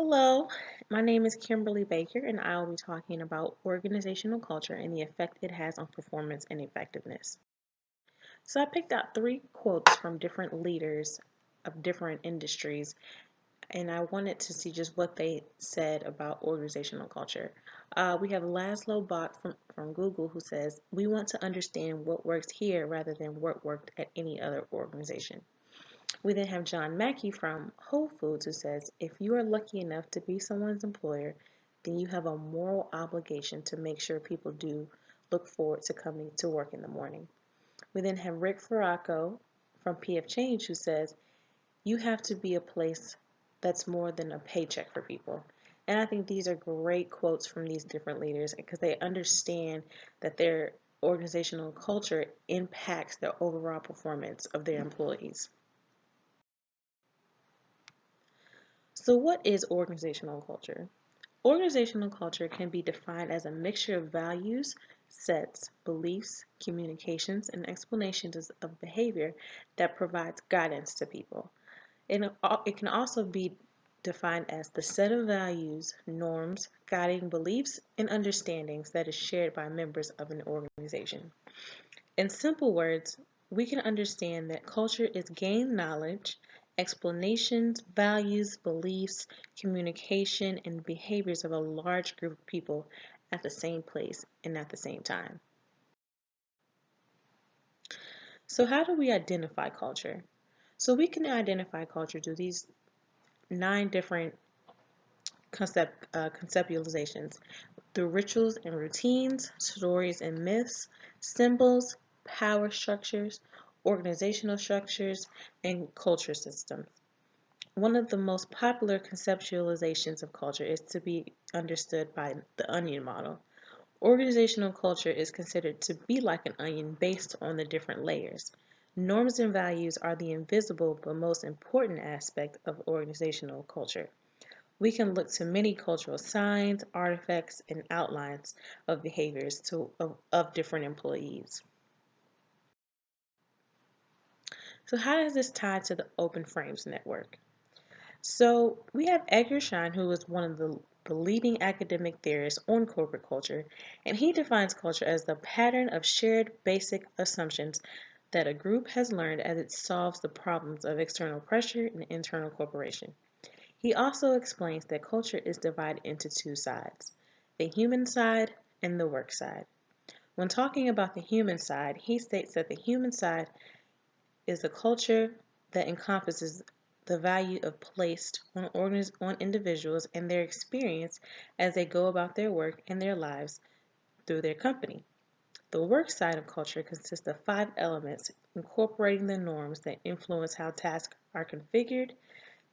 Hello, my name is Kimberly Baker, and I will be talking about organizational culture and the effect it has on performance and effectiveness. So, I picked out three quotes from different leaders of different industries, and I wanted to see just what they said about organizational culture. We have Laszlo Bach from Google who says, "We want to understand what works here rather than what worked at any other organization." We then have John Mackey from Whole Foods who says, "If you are lucky enough to be someone's employer, then you have a moral obligation to make sure people do look forward to coming to work in the morning." We then have Rick Ferraco from PF Change who says, "You have to be a place that's more than a paycheck for people." And I think these are great quotes from these different leaders because they understand that their organizational culture impacts the overall performance of their employees. So, what is organizational culture? Organizational culture can be defined as a mixture of values, sets, beliefs, communications, and explanations of behavior that provides guidance to people. It can also be defined as the set of values, norms, guiding beliefs, and understandings that is shared by members of an organization. In simple words, we can understand that culture is gained knowledge, explanations, values, beliefs, communication, and behaviors of a large group of people at the same place and at the same time. So, how do we identify culture? So, we can identify culture through these nine different conceptualizations through rituals and routines, stories and myths, symbols, power structures, organizational structures, and culture systems. One of the most popular conceptualizations of culture is to be understood by the onion model. Organizational culture is considered to be like an onion based on the different layers. Norms and values are the invisible but most important aspect of organizational culture. We can look to many cultural signs, artifacts, and outlines of behaviors of different employees. So, how does this tie to the Open Frames Network? So, we have Edgar Schein, who is one of the leading academic theorists on corporate culture, and he defines culture as the pattern of shared basic assumptions that a group has learned as it solves the problems of external pressure and internal cooperation. He also explains that culture is divided into two sides, the human side and the work side. When talking about the human side, he states that the human side is the culture that encompasses the value of placed on individuals and their experience as they go about their work and their lives through their company. The work side of culture consists of five elements incorporating the norms that influence how tasks are configured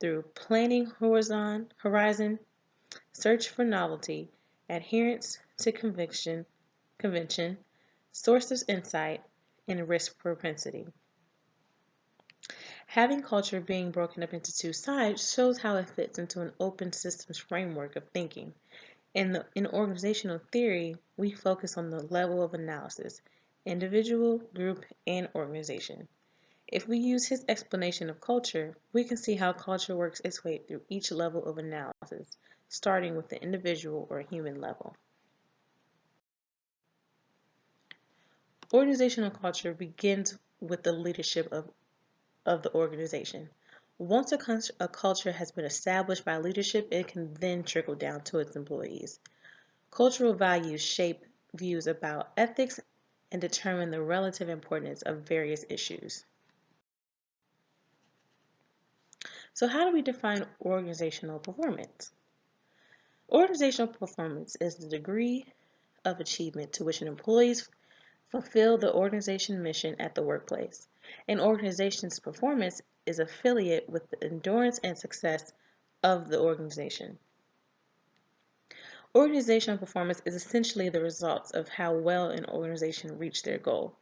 through planning horizon, search for novelty, adherence to convention, sources insight, and risk propensity. Having culture being broken up into two sides shows how it fits into an open systems framework of thinking. In organizational theory, we focus on the level of analysis, individual, group, and organization. If we use his explanation of culture, we can see how culture works its way through each level of analysis, starting with the individual or human level. Organizational culture begins with the leadership of the organization. Once a culture has been established by leadership, it can then trickle down to its employees. Cultural values shape views about ethics and determine the relative importance of various issues. So, how do we define organizational performance? Organizational performance is the degree of achievement to which an employees fulfill the organization mission at the workplace. An organization's performance is affiliate with the endurance and success of the organization. Organizational performance is essentially the results of how well an organization reached their goal.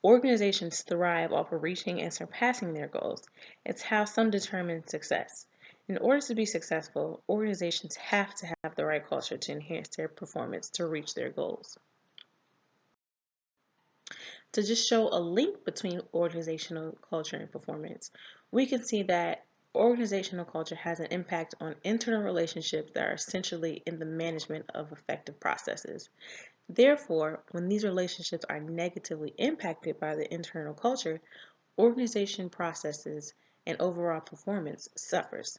Organizations thrive off of reaching and surpassing their goals. It's how some determine success. In order to be successful, organizations have to have the right culture to enhance their performance to reach their goals. To just show a link between organizational culture and performance, we can see that organizational culture has an impact on internal relationships that are essentially in the management of effective processes. Therefore, when these relationships are negatively impacted by the internal culture, organization processes and overall performance suffers.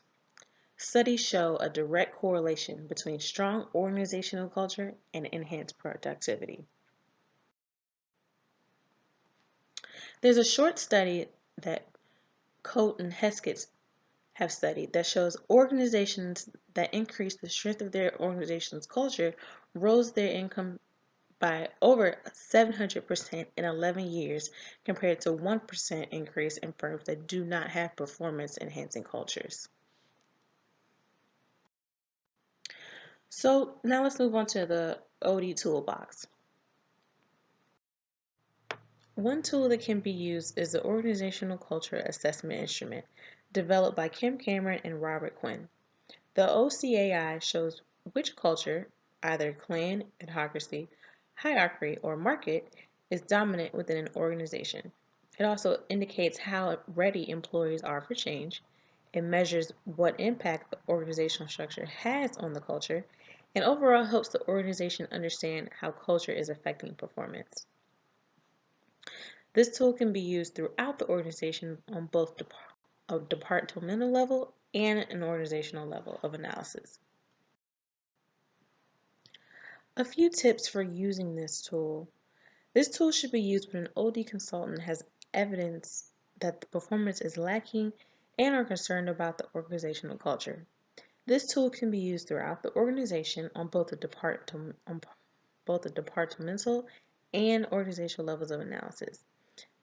Studies show a direct correlation between strong organizational culture and enhanced productivity. There's a short study that Coate and Heskett have studied that shows organizations that increase the strength of their organization's culture rose their income by over 700% in 11 years compared to 1% increase in firms that do not have performance enhancing cultures. So now let's move on to the OD toolbox. One tool that can be used is the Organizational Culture Assessment Instrument, developed by Kim Cameron and Robert Quinn. The OCAI shows which culture, either clan, hierarchy, or market, is dominant within an organization. It also indicates how ready employees are for change. It measures what impact the organizational structure has on the culture, and overall helps the organization understand how culture is affecting performance. This tool can be used throughout the organization on both a departmental level and an organizational level of analysis. A few tips for using this tool. This tool should be used when an OD consultant has evidence that the performance is lacking and are concerned about the organizational culture. This tool can be used throughout the organization on both the departmental and organizational levels of analysis.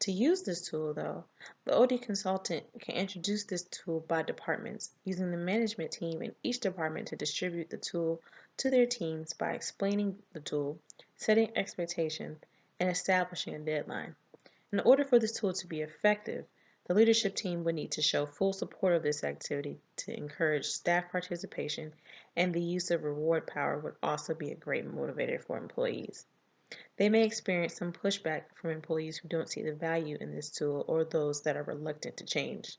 To use this tool, though, the OD consultant can introduce this tool by departments, using the management team in each department to distribute the tool to their teams by explaining the tool, setting expectations, and establishing a deadline. In order for this tool to be effective, the leadership team would need to show full support of this activity to encourage staff participation, and the use of reward power would also be a great motivator for employees. They may experience some pushback from employees who don't see the value in this tool or those that are reluctant to change.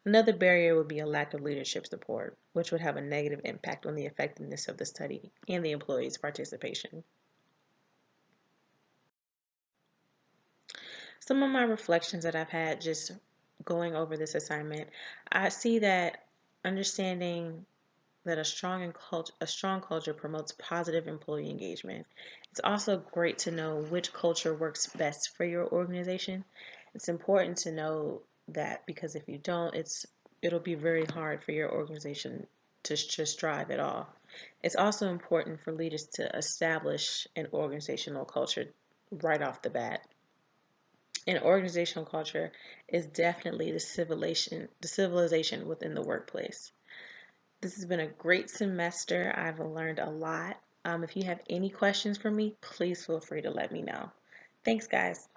Another barrier would be a lack of leadership support, which would have a negative impact on the effectiveness of the study and the employees' participation. Some of my reflections that I've had just going over this assignment, I see that understanding that a strong culture promotes positive employee engagement. It's also great to know which culture works best for your organization. It's important to know that, because if you don't, it'll be very hard for your organization to strive at all. It's also important for leaders to establish an organizational culture right off the bat. An organizational culture is definitely the civilization within the workplace. This has been a great semester. I've learned a lot. If you have any questions for me, please feel free to let me know. Thanks, guys.